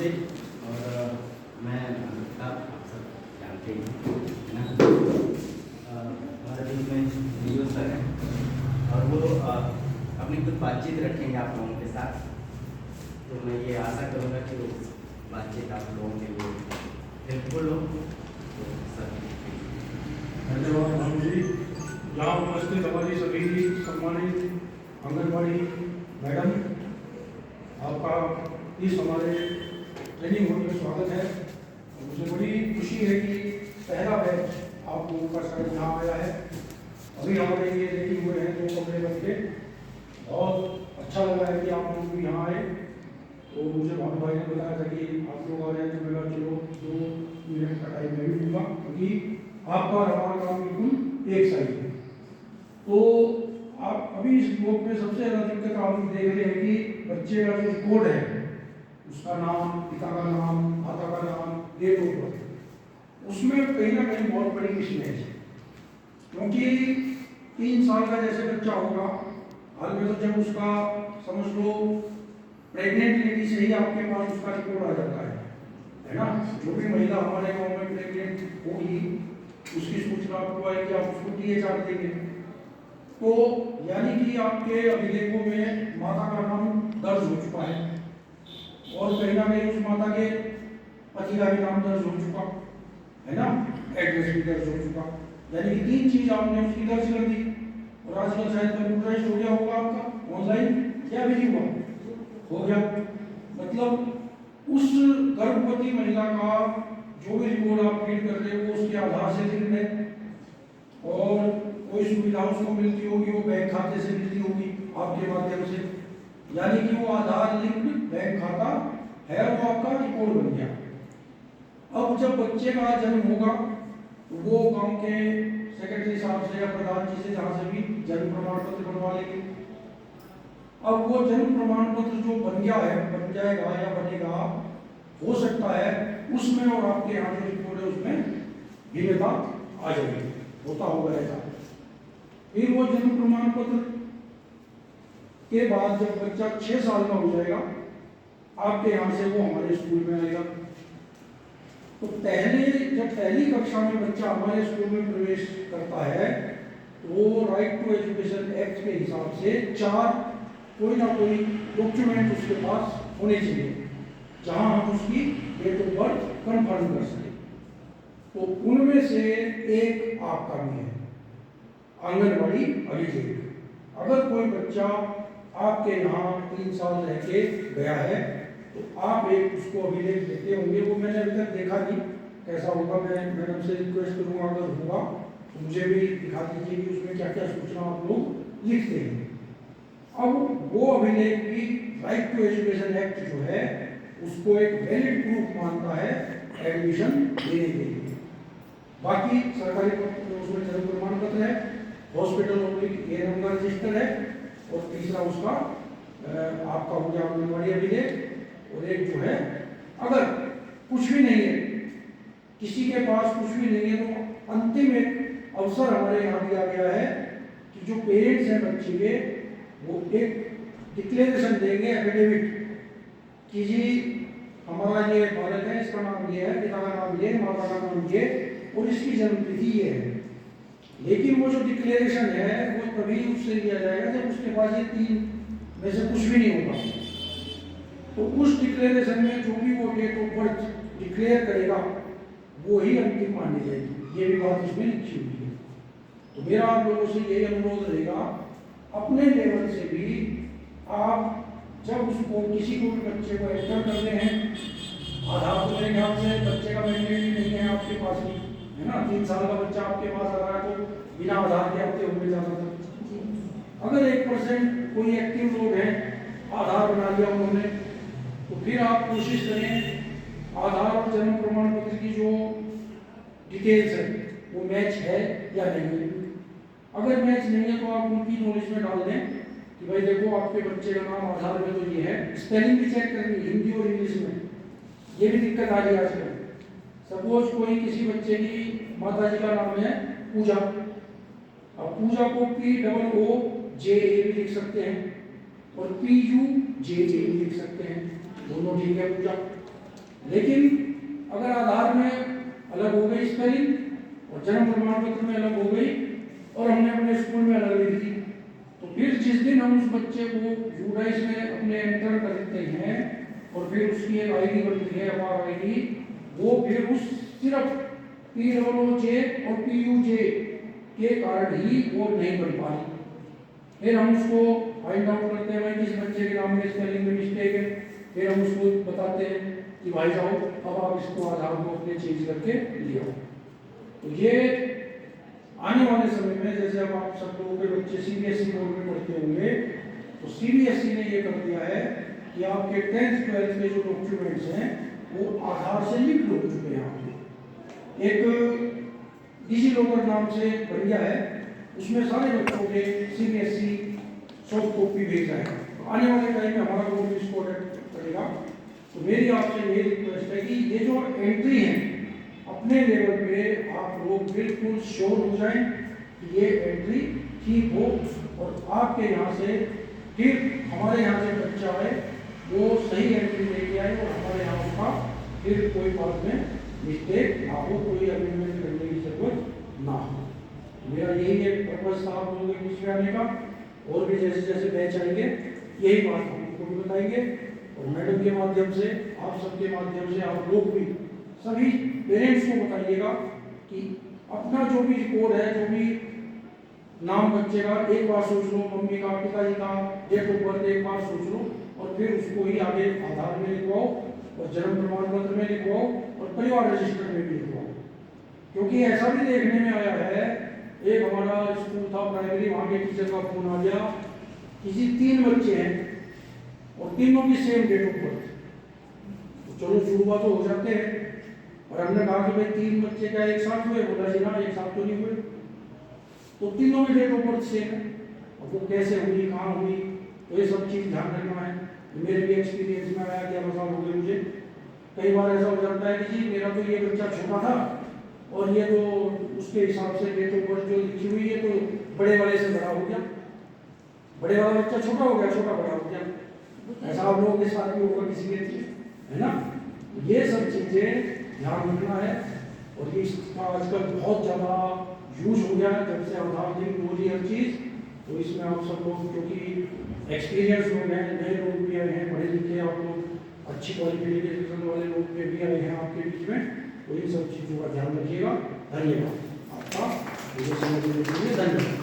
और मैं का आप सब जानते हैं, है ना। हमारे बीच में वीडियो सर हैं और वो अपनी कुछ बातचीत रखेंगे आप लोगों के साथ। तो मैं ये आशा करूँगा कि वो बातचीत आप लोगों के लिए हेल्पफुल हो। तो सर धन्यवाद भानु जी। यहाँ उपस्थित हमारी सभी सम्मानित आंगनबाड़ी मैडम, आपका इस हमारे ट्रेनिंग होने में स्वागत है। मुझे बड़ी खुशी है कि पहला बैच आप लोगों का शायद यहाँ आया है। अभी हमारे ये रेडी हुए हैं 2 कमरे बन के। बहुत अच्छा लगा है कि आप लोग भी यहाँ आए। तो मुझे भानु भाई ने बताया था कि आप लोग आ रहे हैं, तो मैं कहा चलो 2 मिनट का टाइम मैं भी दूंगा, क्योंकि आपका और हमारा काम बिल्कुल एक साइड है। तो आप अभी इस ग्रुप में सबसे ज़्यादा दिक्कत आप देख रहे हैं कि बच्चे का जो कोड है, उसका नाम, पिता का नाम, माता का नाम, डेट ऑफ बर्थ, उसमें कहीं ना कहीं बहुत बड़ी मिसमैच है। क्योंकि 3 साल का जैसे बच्चा होगा, हाल में तो जब उसका समझ लो प्रेग्नेंट लेडी से ही आपके पास उसका रिपोर्ट आ जाता है ना। जो भी महिला हमारे गाँव में प्रेग्नेंट होगी, उसकी सूचना आपको आएगी, आप उसको THR देंगे। तो यानी कि आपके अभिलेखों में माता का नाम दर्ज हो चुका है और कहीं ना कहीं उस माता के पति का भी नाम दर्ज हो चुका है ना, एड्रेस भी दर्ज हो चुका। यानी कि 3 चीज आपने उसकी दर्ज कर दी। और आजकल शायद कंप्यूटराइज हो गया होगा आपका, ऑनलाइन या भी नहीं हुआ हो गया। मतलब उस गर्भवती महिला का जो भी रिपोर्ट आप फीड कर रहे हो, उसके आधार से लिंक है। और कोई सुविधा उसको मिलती होगी, वो बैंक खाते से मिलती होगी आपके माध्यम से, यानी कि वो आधार लिंक बैंक खाता है, वो आपका रिकॉर्ड बन गया। अब जब बच्चे का जन्म होगा, तो वो गांव के सेक्रेटरी साहब से या प्रधान जी से, जहां से भी जन्म प्रमाण पत्र बनवा लेंगे। अब वो जन्म प्रमाण पत्र जो बन गया है, बन जाएगा या बनेगा, हो सकता है उसमें और आपके यहाँ जो रिपोर्ट है उसमें भिन्नता आ जाएगी, होता होगा ऐसा। फिर वो जन्म प्रमाण पत्र के बाद जब बच्चा 6 साल का हो जाएगा, आपके यहाँ से वो हमारे स्कूल में आएगा। तो जब पहली कक्षा में बच्चा हमारे स्कूल में प्रवेश करता है, तो वो राइट टू एजुकेशन एक्ट के हिसाब से 4 कोई ना कोई डॉक्यूमेंट उसके पास होने चाहिए, जहां हम उसकी डेट ऑफ बर्थ कंफर्म कर सकें। तो उनमें से एक आपका भी है, आंगनबाड़ी अभिलेख। अगर कोई बच्चा आपके यहाँ 3 साल रह के गया है, तो आप एक उसको अभिलेख देते होंगे। वो मैंने अभी तक देखा नहीं कैसा होगा, मैं मैडम से रिक्वेस्ट करूँगा अगर होगा तो मुझे भी दिखा दीजिए कि उसमें क्या क्या सूचना आप लोग लिखते हैं। अब वो अभिलेख भी राइट टू एजुकेशन एक्ट जो है उसको एक वैलिड प्रूफ मानता है एडमिशन देने के लिए। बाकी सरकारी उसमें जन्म प्रमाण पत्र है, हॉस्पिटल ANM का रजिस्टर है, और तीसरा उसका आपका हो गया आंगनबाड़ी अभिलेख। और एक जो है, अगर कुछ भी नहीं है, किसी के पास कुछ भी नहीं है, तो अंतिम एक अवसर हमारे यहाँ दिया गया है कि जो पेरेंट्स हैं बच्चे के, वो एक डिक्लेरेशन देंगे, एफिडेविट कि जी हमारा ये बालक है, इसका नाम ये है, पिता का नाम ये, माता का नाम ये, और इसकी जन्म तिथि ये है। लेकिन वो जो डिक्लेरेशन है वो तभी उससे लिया जाएगा जब उसके पास ये 3 में से कुछ भी नहीं होगा। तो उस डिक्लेरेशन में जो भी वो डेट ऑफ बर्थ डिक्लेयर करेगा, वो ही अंतिम मानी जाएगी। ये भी बात उसमें लिखी हुई है। तो मेरा आप लोगों से यही अनुरोध रहेगा, अपने लेवल से भी आप जब उसको किसी को भी बच्चे को एंटर करते हैं, आधार तो मेरे ख्याल से बच्चे का मैंडेट ही नहीं है आपके पास ही, है ना। 3 साल का बच्चा आपके पास आ रहा है, तो बिना आधार के आपके होंगे ज़्यादातर। अगर 1% कोई एक्टिव लोग हैं, आधार बना लिया उन्होंने, तो फिर आप कोशिश करें आधार और जन्म प्रमाण पत्र की जो डिटेल्स है वो मैच है या नहीं है। अगर मैच नहीं है तो आप उनकी नॉलेज में डाल दें कि भाई देखो आपके बच्चे का नाम आधार में तो ये है। स्पेलिंग भी चेक करनी हिंदी और इंग्लिश में, ये भी दिक्कत आ रही है आजकल। सपोज कोई किसी बच्चे की माता जी का नाम है पूजा, अब पूजा को POOJA भी लिख सकते हैं और PUJA भी लिख सकते हैं, दोनों ठीक है पूजा। लेकिन अगर आधार में अलग हो गई स्पेलिंग और जन्म प्रमाण पत्र में अलग हो गई और हमने अपने स्कूल में अलग लिख दी, तो फिर जिस दिन हम उस बच्चे को यूडाइस में अपने एंटर करते हैं और फिर उसकी एक आईडी बनती है अपार आईडी, वो फिर उस सिर्फ POJ और PUJ के कारण ही वो नहीं बन पाई। फिर हम उसको फाइंड आउट करते हैं भाई किस बच्चे के नाम में स्पेलिंग में मिस्टेक है, फिर हम उसको बताते हैं कि भाई जाओ अब आप इसको आधार को अपने चेंज करके ले आओ। तो ये आने वाले समय में जैसे अब आप सब लोगों के बच्चे CBSE बोर्ड में पढ़ते होंगे, तो CBSE ने ये कर दिया है कि आपके 10th 12th के जो डॉक्यूमेंट्स हैं वो आधार से लिंक हो चुके हैं। आपके एक डिजिलॉकर नाम से बढ़िया है, उसमें सारे बच्चों के CBSE सॉफ्ट कॉपी भेजा है। तो आने वाले टाइम में हमारा बोर्ड भी इसको अडॉप्ट करेगा। तो मेरी आपसे ये रिक्वेस्ट है कि ये जो एंट्री है अपने लेवल पे आप लोग बिल्कुल श्योर हो जाएं कि ये एंट्री ठीक हो और आपके यहाँ से फिर हमारे यहाँ से बच्चा है वो सही एंट्री लेके आए और हमारे यहाँ उसका फिर कोई बात में मिस्टेक ना हो, कोई अमेंडमेंट करने की जरूरत ना हो। मेरा यही एक पर्पज था आप लोगों के बीच में आने का, और भी जैसे जैसे बैच आएंगे यही बात हम उनको भी बताएंगे और मैडम के माध्यम से आप सबके माध्यम से आप लोग भी सभी पेरेंट्स को बताइएगा कि अपना जो भी रिकॉर्ड है, जो भी नाम बच्चे का एक बार सोच लो, मम्मी का पिताजी का डेट ऑफ बर्थ एक बार सोच लो और फिर उसको ही आगे आधार में लिखवाओ और जन्म प्रमाण पत्र में लिखवाओ और परिवार रजिस्टर में भी लिखवाओ। क्योंकि ऐसा भी देखने में आया है, एक हमारा स्कूल था प्राइमरी, वहाँ के टीचर का फोन आ गया, किसी 3 बच्चे हैं और तीनों की सेम डेट ऑफ बर्थ। तो चलो शुरुआत तो हो जाते हैं, और हमने कहा कि भाई 3 बच्चे क्या एक साथ हुए? बोला जी ना एक साथ तो नहीं हुए। तो तीनों की डेट ऑफ बर्थ सेम है, और वो कैसे हुई, कहाँ हुई, तो ये सब चीज़ ध्यान रखना है। मेरे भी एक्सपीरियंस में आया, 11 साल हो गए मुझे। कई बार ऐसा हो जाता है कि जी मेरा तो ये बच्चा छोटा था और ये तो उसके हिसाब से डेट ऑफ बर्थ जो लिखी हुई है तो बड़े वाले से बड़ा हो गया, बड़े वाला बच्चा छोटा हो गया, छोटा बड़ा हो गया। ऐसा आप लोगों के साथ भी होगा किसी के, है ना? ये सब चीज़ें ध्यान रखना है। और ये इसका आजकल बहुत ज़्यादा यूज हो गया है जब से आधार लिंक हो रही हर चीज़। तो इसमें आप सब लोग क्योंकि एक्सपीरियंस लोग हैं, नए लोग भी आए हैं, पढ़े लिखे आप लोग, अच्छी क्वालिफिकेशन वाले लोग भी आए हैं आपके बीच में, तो इन सब चीज़ों का ध्यान रखिएगा। धन्यवाद आपका मुझे समझने के लिए, धन्यवाद।